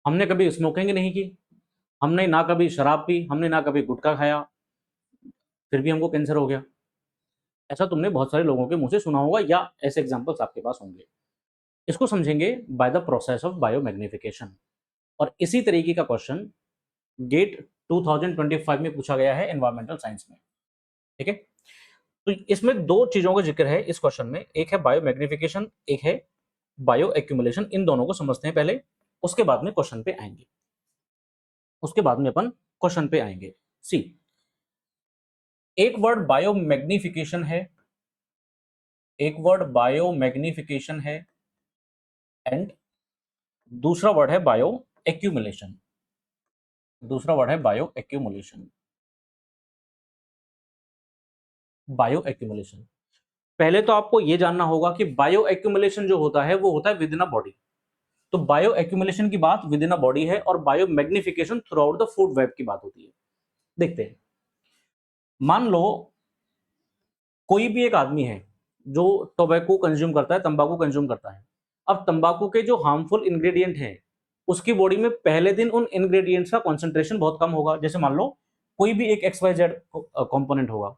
हमने कभी स्मोकिंग नहीं की, हमने ना कभी शराब पी, हमने ना कभी गुटखा खाया, फिर भी हमको कैंसर हो गया। ऐसा तुमने बहुत सारे लोगों के मुंह से सुना होगा या ऐसे एग्जांपल्स आपके पास होंगे। इसको समझेंगे by the process of biomagnification. और इसी तरीके का क्वेश्चन गेट 2025 में पूछा गया है एनवायरमेंटल साइंस में। ठीक है, तो इसमें दो चीजों का जिक्र है इस क्वेश्चन में, एक है बायोमैग्निफिकेशन, एक है बायो एक्यूमुलेशन। इन दोनों को समझते हैं पहले, उसके बाद में क्वेश्चन पे आएंगे, उसके बाद में अपन क्वेश्चन पे आएंगे। सी, एक वर्ड बायोमैग्निफिकेशन है, एक वर्ड बायोमैग्निफिकेशन है, एंड दूसरा वर्ड है बायो एक्यूमुलेशन, दूसरा वर्ड है बायो एक्यूमुलेशन। बायो एक्यूमुलेशन, पहले तो आपको यह जानना होगा कि बायो एक्यूमुलेशन जो होता है वो होता है विद इन अ बॉडी। तो बायो एक्यूमुलेशन की बात विद इन अ बॉडी है और bio magnification through out the food web की बात होती है। देखते हैं, मान लो कोई भी एक आदमी है जो टोबैको कंज्यूम करता है, तंबाकू कंज्यूम करता है। अब तंबाकू के जो हार्मफुल इंग्रेडिएंट हैं उसकी बॉडी में पहले दिन उन इंग्रेडिएंट्स का कॉन्सेंट्रेशन बहुत कम होगा। जैसे मान लो कोई भी एक XYZ कंपोनेंट होगा,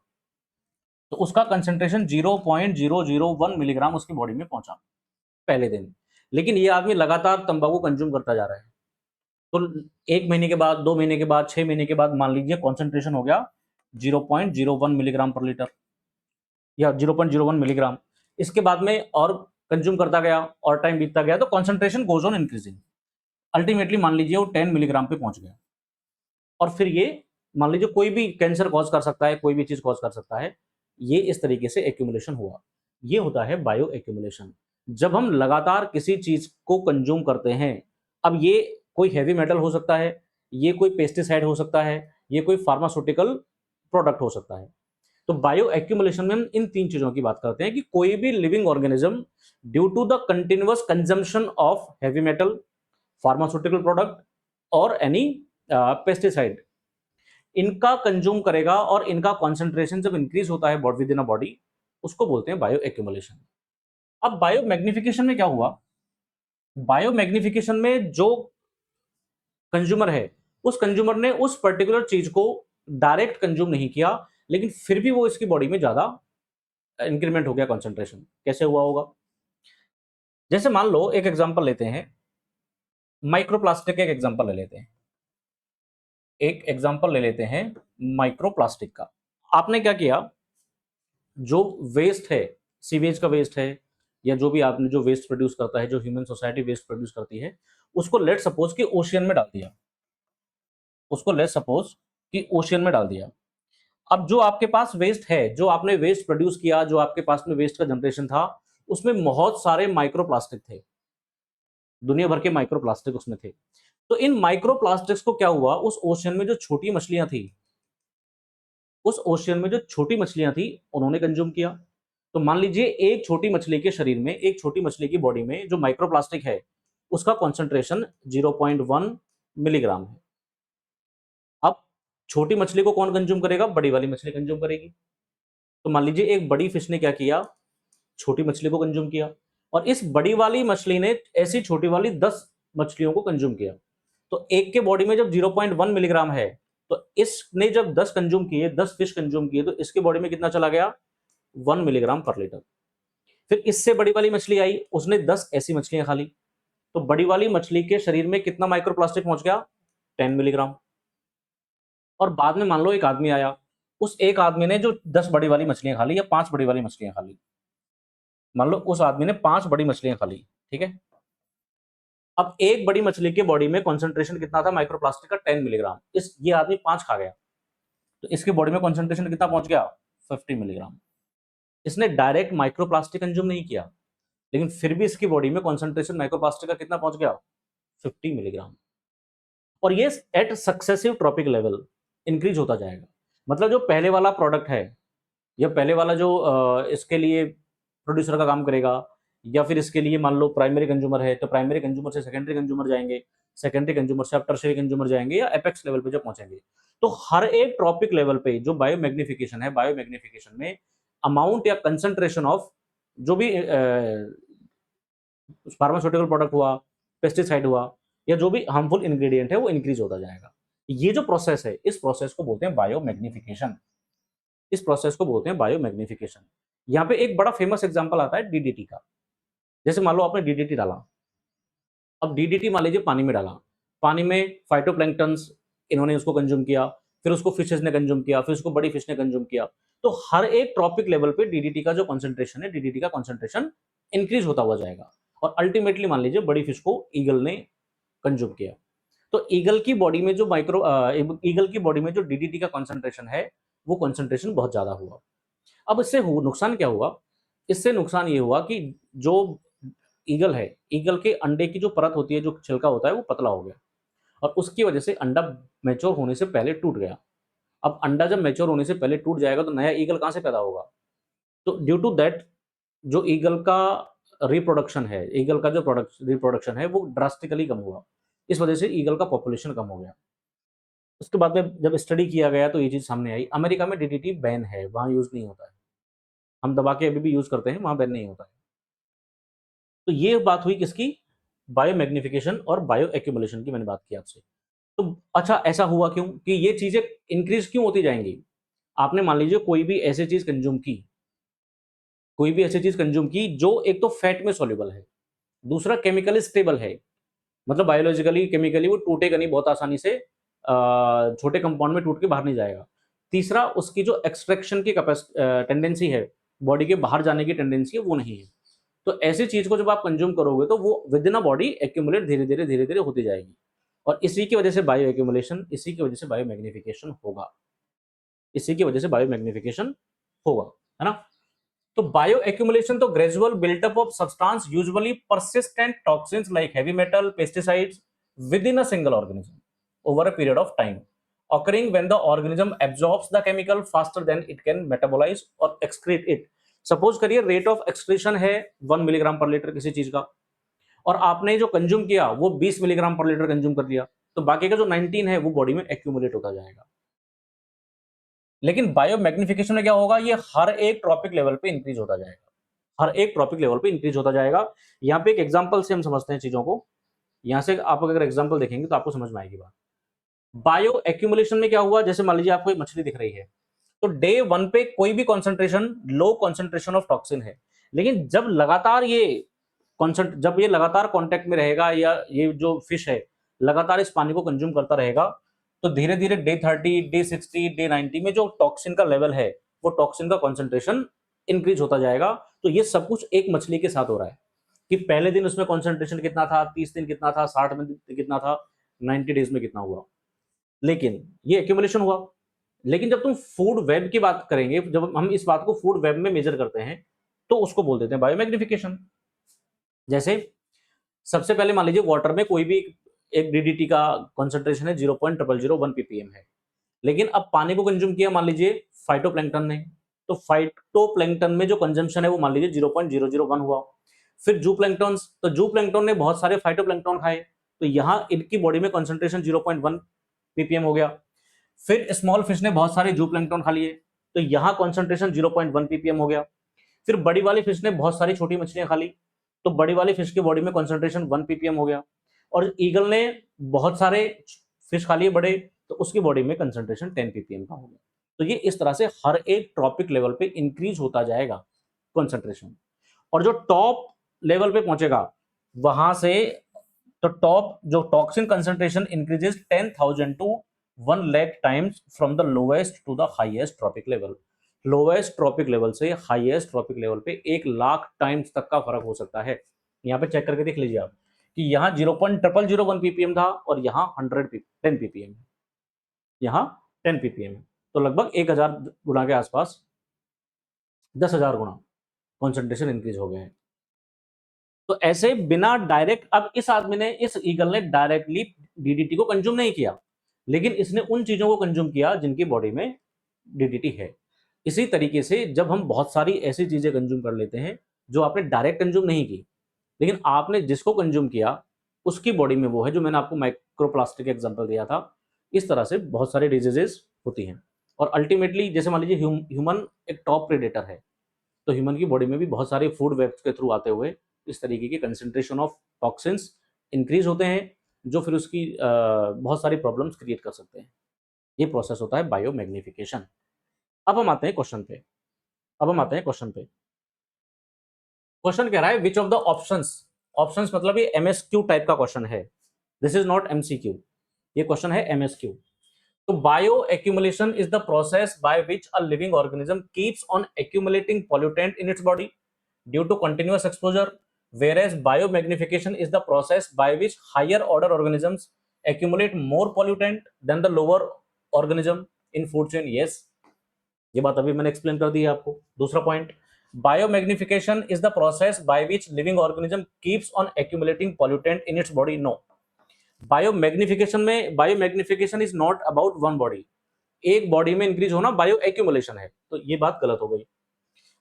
तो उसका कंसेंट्रेशन 0.001 मिलीग्राम उसकी बॉडी में पहुंचा पहले दिन। लेकिन ये आदमी लगातार तंबाकू कंज्यूम करता जा रहा है, तो 1 महीने के बाद, 2 महीने के बाद, 6 महीने के बाद मान लीजिए कॉन्सेंट्रेशन हो गया 0.01 मिलीग्राम पर लीटर या 0.01 मिलीग्राम। इसके बाद में और कंज्यूम करता गया और टाइम बीतता गया तो concentration goes on increasing. Ultimately मान लीजिए वो 10 मिलीग्राम पे पहुंच गया। और फिर ये मान लीजिए कोई भी कैंसर कॉज कर सकता है, कोई भी चीज कॉज कर सकता है। ये इस तरीके से एक्यूमुलेशन हुआ, ये होता है बायो एक्यूमुलेशन। जब हम लगातार किसी चीज को कंज्यूम करते हैं, अब ये कोई हैवी मेटल हो सकता है, ये कोई पेस्टिसाइड हो सकता है, ये कोई फार्मास्यूटिकल प्रोडक्ट हो सकता है। तो बायो एक्यूमुलेशन में हम इन तीन चीजों की बात करते हैं कि कोई भी living organism due to the continuous consumption of heavy metal, pharmaceutical product और एनी पेस्टिसाइड, इनका कंज्यूम करेगा और इनका कॉन्सेंट्रेशन जब इंक्रीज होता है विद इन अ बॉडी, उसको बोलते हैं बायो एक्यूमुलेशन। अब बायो मैग्निफिकेशन में क्या हुआ, बायो मैग्निफिकेशन में जो कंज्यूमर है, उस कंज्यूमर ने उस पर्टिकुलर चीज को डायरेक्ट कंज्यूम नहीं किया, लेकिन फिर भी वो इसकी बॉडी में ज्यादा इंक्रीमेंट हो गया कॉन्सेंट्रेशन। कैसे हुआ होगा, जैसे मान लो एक एग्जांपल लेते हैं, माइक्रोप्लास्टिक एक एग्जांपल ले लेते हैं, एक एग्जांपल ले लेते हैं माइक्रोप्लास्टिक का। आपने क्या किया, जो वेस्ट है, सीवेज का वेस्ट है, या जो भी आपने जो वेस्ट प्रोड्यूस करता है, जो ह्यूमन सोसाइटी वेस्ट प्रोड्यूस करती है, उसको लेट सपोज कि ओशियन में डाल दिया, उसको लेट सपोज कि ओशियन में डाल दिया। अब जो आपके पास वेस्ट है, जो आपने वेस्ट प्रोड्यूस किया, जो आपके पास में वेस्ट का जनरेशन था, उसमें बहुत सारे माइक्रोप्लास्टिक थे, दुनिया भर के माइक्रोप्लास्टिक उसमें थे। तो इन माइक्रोप्लास्टिक्स को क्या हुआ, उस ओशियन में जो छोटी मछलियां थी, उस ओशियन में जो छोटी मछलियां थी, उन्होंने कंज्यूम किया। तो मान लीजिए एक छोटी मछली के शरीर में, एक छोटी मछली की बॉडी में जो माइक्रोप्लास्टिक है, उसका कॉन्सेंट्रेशन 0.1 मिलीग्राम है। अब छोटी मछली को कौन कंज्यूम करेगा, बड़ी वाली मछली कंज्यूम करेगी। तो मान लीजिए एक बड़ी फिश ने क्या किया, छोटी मछली को कंज्यूम किया, और इस बड़ी वाली मछली ने ऐसी छोटी वाली 10 मछलियों को कंज्यूम किया। तो एक के बॉडी में जब 0.1 मिलीग्राम है, तो इसने जब 10 कंज्यूम किए, 10 फिश कंज्यूम किए, तो इसके बॉडी में कितना चला गया, 1 मिलीग्राम पर लीटर। फिर इससे बड़ी वाली मछली आई, उसने 10 ऐसी मछलियां खा ली, तो बड़ी वाली मछली के शरीर में कितना माइक्रोप्लास्टिक पहुंच गया, 10 मिलीग्राम। और बाद में मान लो एक आदमी आया, उस एक आदमी ने जो 10 बड़ी वाली मछलियां खा ली या 5 बड़ी वाली मछलियां खा ली, मान लो उस आदमी ने 5 बड़ी मछलियां खा ली, ठीक है। अब एक बड़ी मछली के बॉडी में कॉन्सेंट्रेशन कितना था माइक्रोप्लास्टिक का, 10 मिलीग्राम। इस ये आदमी 5 खा गया, तो इसके बॉडी में कॉन्सेंट्रेशन कितना पहुंच गया, 50 मिलीग्राम। इसने डायरेक्ट माइक्रोप्लास्टिक कंज्यूम नहीं किया, लेकिन फिर भी इसकी बॉडी में कॉन्सेंट्रेशन माइक्रोप्लास्टिक का कितना पहुंच गया, 50 मिलीग्राम। और ये at successive trophic level increase होता जाएगा। मतलब जो पहले वाला प्रोडक्ट है, या पहले वाला जो इसके लिए प्रोड्यूसर का काम करेगा, या फिर इसके लिए मान लो प्राइमरी कंज्यूमर है, तो प्राइमरी कंज्यूमर से सेकेंडरी कंज्यूमर जाएंगे, सेकेंडरी कंज्यूमर से आप टर्शियरी कंज्यूमर जाएंगे, या एपेक्स लेवल पे जब पहुंचेंगे। तो हर एक ट्रॉपिक लेवल पे जो बायो मैग्निफिकेशन है, बायो मैग्निफिकेशन में अमाउंट या कंसंट्रेशन ऑफ जो भी फार्मास्यूटिकल प्रोडक्ट हुआ, पेस्टिसाइड हुआ, या जो भी हार्मफुल इंग्रेडिएंट है वो इंक्रीज होता जाएगा। ये जो प्रोसेस है, इस प्रोसेस को बोलते हैं बायोमैग्निफिकेशन। इस प्रोसेस को बोलते हैं बायोमैग्निफिकेशन। यहाँ पे एक बड़ा फेमस एग्जांपल आता है डीडीटी का। जैसे मान लो आपने डीडीटी डाला, अब डीडीटी मान लीजिए पानी में डाला, पानी में फाइटोप्लैंक्टन्स इन्होंने उसको कंज्यूम किया, फिर उसको फिशेस ने कंज्यूम किया, फिर उसको बड़ी फिश ने कंज्यूम किया। तो हर एक ट्रॉपिक लेवल पे डीडीटी का जो कॉन्सेंट्रेशन है, डीडीटी का कॉन्सेंट्रेशन इंक्रीज होता हुआ जाएगा, और अल्टीमेटली मान लीजिए बड़ी फिश को ईगल ने कंज्यूम किया। तो ईगल की बॉडी में जो ईगल की बॉडी में जो डीडीटी का कॉन्सेंट्रेशन है, वो कॉन्सेंट्रेशन बहुत ज्यादा हुआ। अब इससे नुकसान क्या हुआ? इससे नुकसान ये हुआ कि जो ईगल है, ईगल के अंडे की जो परत होती है, जो छिलका होता है, वो पतला हो गया, और उसकी वजह से अंडा मैच्योर होने से पहले टूट गया। अब अंडा जब मैच्योर होने से पहले टूट जाएगा तो नया ईगल कहाँ से पैदा होगा? तो ड्यू टू दैट जो ईगल का रिप्रोडक्शन है, ईगल का जो रिप्रोडक्शन है, वो ड्रास्टिकली कम हुआ। इस वजह से ईगल का पॉपुलेशन कम हो गया। उसके बाद में जब स्टडी किया गया तो ये चीज़ सामने आई, अमेरिका में डीडीटी बैन है, वहाँ यूज़ नहीं होता है। हम दबा के अभी भी यूज़ करते हैं, वहाँ बैन नहीं होता है। तो ये बात हुई किसकी? बायोमैग्निफिकेशन और बायो एक्यूमुलेशन की मैंने बात की आपसे। तो अच्छा, ऐसा हुआ क्यों कि ये चीज़ें इंक्रीज क्यों होती जाएंगी? आपने मान लीजिए कोई भी ऐसी चीज़ कंज्यूम की, कोई भी ऐसी चीज़ कंज्यूम की जो एक तो फैट में सॉल्युबल है, दूसरा केमिकली स्टेबल है, मतलब बायोलॉजिकली केमिकली वो टूटेगा नहीं बहुत आसानी से, छोटे कंपाउंड में टूट के बाहर नहीं जाएगा। तीसरा, उसकी जो एक्सट्रैक्शन की टेंडेंसी है, बॉडी के बाहर जाने की टेंडेंसी है, वो नहीं है। तो ऐसी चीज को जब आप कंज्यूम करोगे तो वो with in a body accumulate धीरे धीरे होती जाएगी, और इसी की वजह से बायो एक्यूमुलेशन, इसी की वजह से बायो मैग्निफिकेशन होगा, इसी की वजह से बायो मैग्निफिकेशन होगा, है ना? तो बायो एक्यूमुलेशन तो gradual built up of substance usually persistent toxins like heavy metal pesticides within a single organism over a period of time, occurring when the organism absorbs the chemical faster than it can metabolize or excrete it. Suppose करिए rate of excretion है 1 milligram पर litre किसी चीज का, और आपने जो consume किया वो 20 मिलीग्राम पर लीटर कंज्यूम कर लिया, तो बाकी का जो 19 है वो बॉडी में एक्यूमुलेट होता जाएगा। लेकिन बायो मैग्निफिकेशन में क्या होगा? ये हर एक ट्रॉपिक लेवल पे इंक्रीज होता जाएगा, हर एक ट्रॉपिक लेवल पे इंक्रीज होता जाएगा। यहाँ पे एक एग्जांपल से हम समझते हैं चीजों को। यहाँ से आप अगर एग्जांपल देखेंगे तो आपको समझ में आएगी बात। बायो एक्यूमुलेशन में क्या हुआ? जैसे मान लीजिए आपको एक मछली दिख रही है, तो डे 1 पे कोई भी concentration, low concentration of toxin है, लेकिन जब ये लगातार कांटेक्ट में रहेगा, या ये जो फिश है लगातार इस पानी को कंज्यूम करता रहेगा, तो धीरे धीरे डे 30, डे 60, डे 90 में जो टॉक्सिन का लेवल है, वो टॉक्सिन का कॉन्सेंट्रेशन इंक्रीज होता जाएगा। तो ये सब कुछ एक मछली के साथ हो रहा है कि पहले दिन उसमें कॉन्सेंट्रेशन कितना था, 30 दिन कितना था, 60 दिन कितना था, 90 डेज में कितना हुआ, लेकिन ये एक्यूमुलेशन हुआ। लेकिन जब तुम फूड वेब की बात करेंगे, जब हम इस बात को फूड वेब में मेजर करते हैं, तो उसको बोल देते हैं बायोमैग्निफिकेशन। जैसे सबसे पहले मान लीजिए वाटर में कोई भी एक डीडीटी का कॉन्सेंट्रेशन है 0.0001 ppm है, लेकिन अब पानी को कंज्यूम किया मान लीजिए फाइटोप्लैंक्टन ने, तो फाइटोप्लैंक्टन में जो कंजम्पशन है वो मान लीजिए 0.001 हुआ। फिर जू प्लैंक्टन, तो जू प्लैंक्टन ने बहुत सारे फाइटोप्लैंक्टन खाए, तो यहाँ इनकी बॉडी में कॉन्सेंट्रेशन 0.1 ppm हो गया। फिर स्मॉल फिश ने बहुत सारे जू प्लैंक्टन खा लिए, तो यहाँ कॉन्सेंट्रेशन 0.1 ppm हो गया। फिर बड़ी वाली फिश ने बहुत सारी छोटी मछलियां खा ली, तो बड़ी वाली फिश की बॉडी में कॉन्सेंट्रेशन 1 ppm हो गया। और ईगल ने बहुत सारे फिश खा लिए बड़े, तो उसकी बॉडी में कंसंट्रेशन 10 ppm का हो गया। तो ये इस तरह से हर एक ट्रॉपिक लेवल पे इंक्रीज होता जाएगा कंसंट्रेशन, और जो टॉप लेवल पे पहुंचेगा वहां से, तो टॉप जो toxin concentration increases 10,000 to 1 lakh times from the lowest to the highest trophic level. Lowest trophic level से हाईएस्ट ट्रॉपिक लेवल पे 1 लाख टाइम्स तक का फर्क हो सकता है। यहाँ पे चेक करके देख लीजिए आप कि यहाँ 0.0001 ppm था और यहाँ 10 ppm है, यहाँ 10 ppm है, तो लगभग 1000 गुना के आसपास, 10,000 गुना कॉन्सेंट्रेशन इंक्रीज हो गए हैं। तो ऐसे बिना डायरेक्ट, अब इस आदमी ने, इस ईगल ने डायरेक्टली डीडीटी को कंज्यूम नहीं किया, लेकिन इसने उन चीजों को कंज्यूम किया जिनकी बॉडी में डीडीटी है। इसी तरीके से जब हम बहुत सारी ऐसी चीजें कंज्यूम कर लेते हैं जो आपने डायरेक्ट कंज्यूम नहीं की, लेकिन आपने जिसको कंज्यूम किया उसकी बॉडी में वो है, जो मैंने आपको माइक्रोप्लास्टिक एग्जांपल दिया था, इस तरह से बहुत सारी डिजीजेस होती हैं। और अल्टीमेटली जैसे मान लीजिए ह्यूमन एक टॉप प्रेडेटर है, तो ह्यूमन की बॉडी में भी बहुत सारे फूड वेब्स के थ्रू आते हुए इस तरीके के कंसेंट्रेशन ऑफ टॉक्सिन्स इंक्रीज होते हैं, जो फिर उसकी बहुत सारी प्रॉब्लम्स क्रिएट कर सकते हैं। ये प्रोसेस होता है बायोमैग्निफिकेशन। अब हम आते हैं क्वेश्चन पे। क्वेश्चन कह रहा है विच ऑफ द ऑप्शंस मतलब ये एमएसक्यू टाइप का क्वेश्चन है, दिस इज नॉट एमसीक्यू, ये क्वेश्चन है एमएसक्यू। तो bioaccumulation is the process by which a living organism keeps on accumulating pollutant in its body due to continuous exposure, whereas biomagnification is the process by which higher order organisms accumulate more pollutant than the lower organism in food chain. Yes, ये बात अभी मैंने explain कर दी है आपको। दूसरा point, biomagnification is the process by which living organism keeps on accumulating pollutant in its body. No, biomagnification में biomagnification is not about one body, एक बॉडी में इंक्रीज होना बायो एक्यूमुलेशन है, तो ये बात गलत हो गई।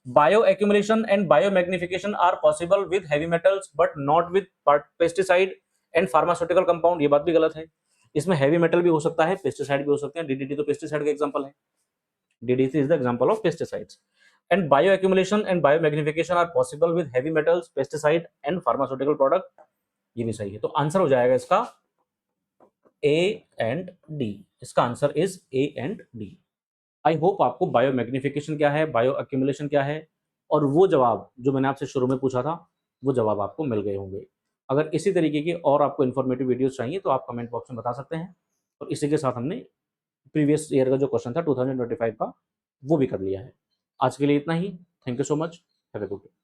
Bioaccumulation and biomagnification are possible with heavy metals but not with pesticide and pharmaceutical compound, ये बात भी गलत है। इसमें हेवी मेटल भी हो सकता है, पेस्टिसाइड भी हो सकते हैं। डीडीटी तो पेस्टिसाइड का एग्जांपल है, DDT is the example of pesticides. And bioaccumulation and biomagnification are possible with heavy metals, pesticide and pharmaceutical product, ये भी सही है। तो आंसर हो जाएगा इसका ए एंड डी, इसका answer is A and D. I hope आपको बायोमैग्निफिकेशन क्या है, बायो एक्यूमुलेशन क्या है, और वो जवाब जो मैंने आपसे शुरू में पूछा था वो जवाब आपको मिल गए होंगे। अगर इसी तरीके की और आपको इन्फॉर्मेटिव वीडियोस चाहिए तो आप कमेंट बॉक्स में बता सकते हैं। और इसी के साथ हमने प्रीवियस ईयर का जो क्वेश्चन था 2025 का वो भी कर लिया है। आज के लिए इतना ही। Thank you so much, have a good day.